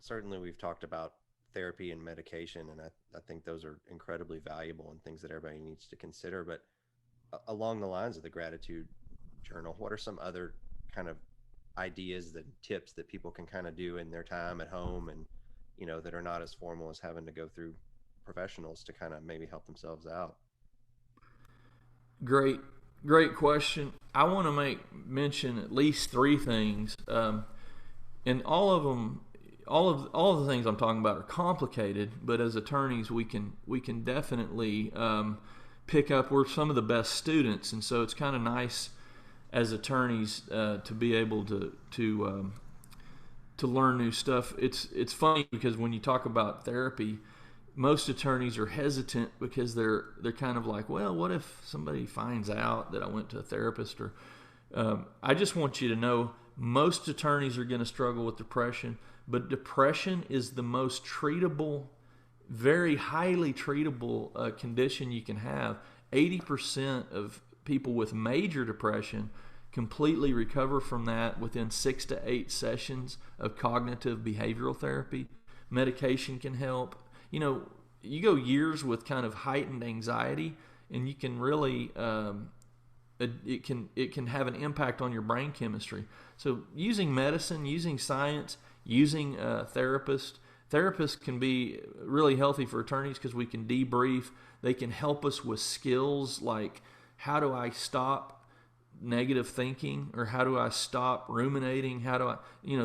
certainly we've talked about therapy and medication, and I think those are incredibly valuable and things that everybody needs to consider. But along the lines of the gratitude journal, what are some other kind of ideas and tips that people can kind of do in their time at home and, that are not as formal as having to go through professionals to kind of maybe help themselves out? Great, great question. I want to make mention at least three things, and all of them, all of the things I'm talking about are complicated. But as attorneys, we can definitely pick up. We're some of the best students, and so it's kind of nice as attorneys to be able to learn new stuff. It's funny because when you talk about therapy, most attorneys are hesitant because they're kind of like, well, what if somebody finds out that I went to a therapist? Or I just want you to know most attorneys are going to struggle with depression, but depression is the most treatable, very highly treatable condition you can have. 80% of people with major depression completely recover from that within 6 to 8 sessions of cognitive behavioral therapy. Medication can help. You go years with kind of heightened anxiety, and you can really it can have an impact on your brain chemistry. So using medicine, using science, using therapists can be really healthy for attorneys because we can debrief. They can help us with skills like how do I stop negative thinking, or how do I stop ruminating? How do I,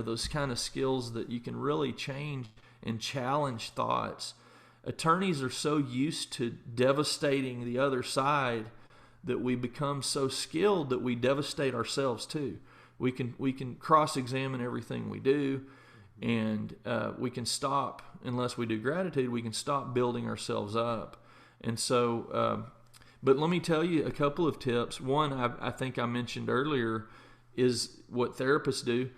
those kind of skills that you can really change and challenge thoughts. Attorneys are so used to devastating the other side that we become so skilled that we devastate ourselves too. We can cross-examine everything we do, and we can stop, unless we do gratitude, we can stop building ourselves up. And so, but let me tell you a couple of tips. One, I think I mentioned earlier, is what therapists do.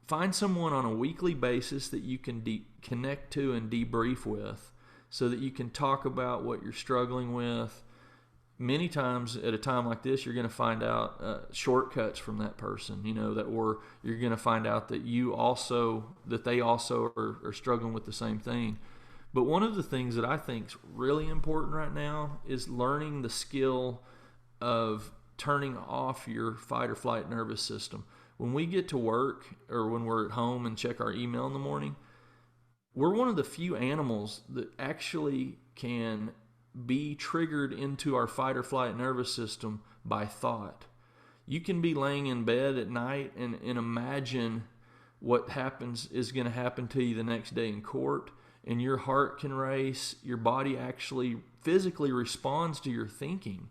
Find someone on a weekly basis that you can connect to and debrief with, so that you can talk about what you're struggling with. Many times at a time like this, you're going to find out shortcuts from that person, or you're going to find out that they also are struggling with the same thing. But one of the things that I think is really important right now is learning the skill of turning off your fight or flight nervous system. When we get to work or when we're at home and check our email in the morning, we're one of the few animals that actually can be triggered into our fight or flight nervous system by thought. You can be laying in bed at night and imagine what is going to happen to you the next day in court, and your heart can race. Your body actually physically responds to your thinking.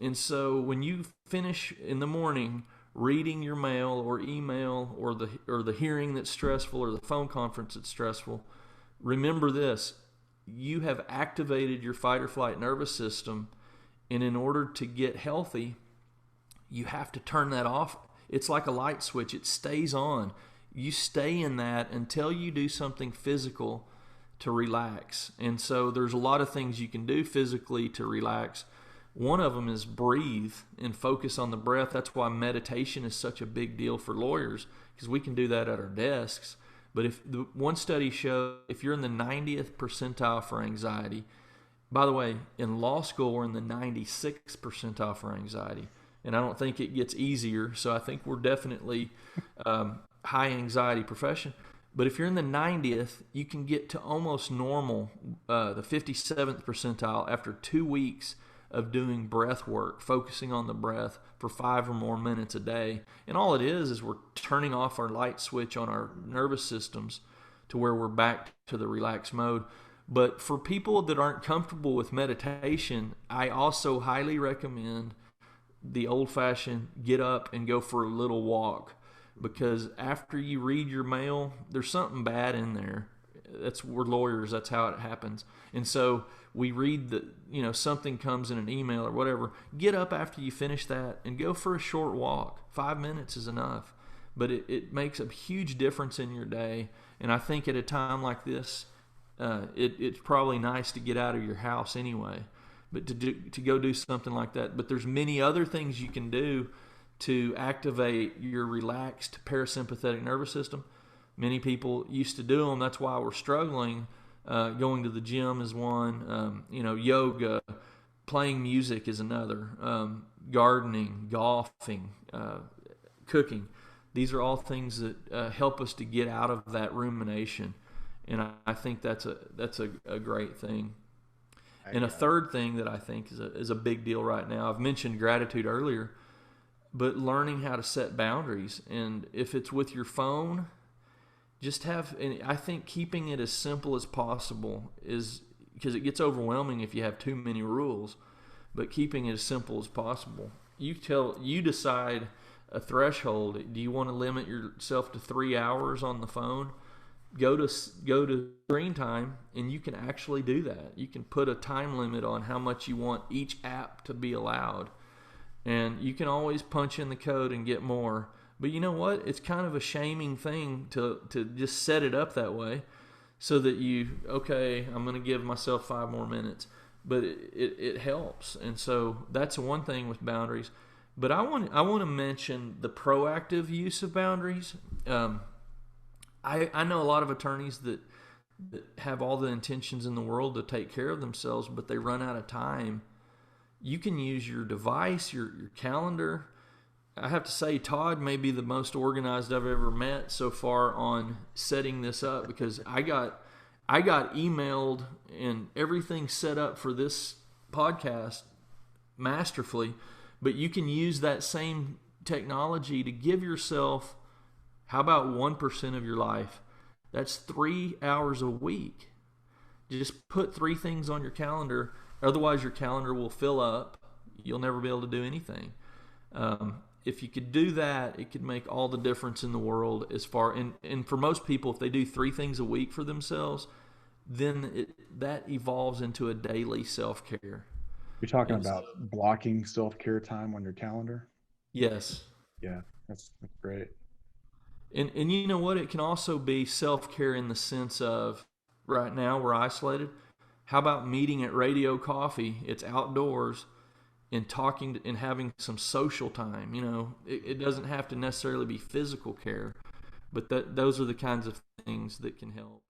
And so when you finish in the morning reading your mail or email, or the hearing that's stressful, or the phone conference that's stressful, remember this: you have activated your fight or flight nervous system, and in order to get healthy, you have to turn that off. It's like a light switch. It stays on. You stay in that until you do something physical to relax. And so there's a lot of things you can do physically to relax. One of them is breathe and focus on the breath. That's why meditation is such a big deal for lawyers, because we can do that at our desks. But one study showed if you're in the 90th percentile for anxiety, by the way, in law school we're in the 96th percentile for anxiety, and I don't think it gets easier. So I think we're definitely high anxiety profession. But if you're in the 90th, you can get to almost normal, the 57th percentile, after 2 weeks of doing breath work, focusing on the breath for 5 or more minutes a day. And all it is we're turning off our light switch on our nervous systems to where we're back to the relaxed mode. But for people that aren't comfortable with meditation, I also highly recommend the old-fashioned get up and go for a little walk. Because after you read your mail, there's something bad in there. We're lawyers. That's how it happens. And so we read something comes in an email or whatever. Get up after you finish that and go for a short walk. 5 minutes is enough. But it makes a huge difference in your day. And I think at a time like this, it's probably nice to get out of your house anyway. But to go do something like that. But there's many other things you can do to activate your relaxed parasympathetic nervous system. Many people used to do them. That's why we're struggling. Going to the gym is one. Yoga, playing music is another. Gardening, golfing, cooking. These are all things that help us to get out of that rumination, and I think that's a great thing. And a third thing that I think is a big deal right now. I've mentioned gratitude earlier, but learning how to set boundaries. And if it's with your phone, and I think keeping it as simple as possible is, because it gets overwhelming if you have too many rules, but keeping it as simple as possible. You decide a threshold. Do you want to limit yourself to 3 hours on the phone? Go to screen time, and you can actually do that. You can put a time limit on how much you want each app to be allowed, and you can always punch in the code and get more. But you know what? It's kind of a shaming thing to just set it up that way, so that I'm going to give myself 5 more minutes. But it helps, and so that's one thing with boundaries. But I want to mention the proactive use of boundaries. I know a lot of attorneys that have all the intentions in the world to take care of themselves, but they run out of time. You can use your device, your calendar. I have to say, Todd may be the most organized I've ever met so far on setting this up, because I got emailed and everything set up for this podcast masterfully, but you can use that same technology to give yourself, how about 1% of your life? That's 3 hours a week. Just put 3 things on your calendar. Otherwise, your calendar will fill up. You'll never be able to do anything. If you could do that, it could make all the difference in the world. And for most people, if they do 3 things a week for themselves, then that evolves into a daily self-care. You're talking about blocking self-care time on your calendar? Yes. Yeah, that's great. And you know what? It can also be self-care in the sense of, right now we're isolated. How about meeting at Radio Coffee? It's outdoors, and talking and having some social time. It doesn't have to necessarily be physical care, but those are the kinds of things that can help.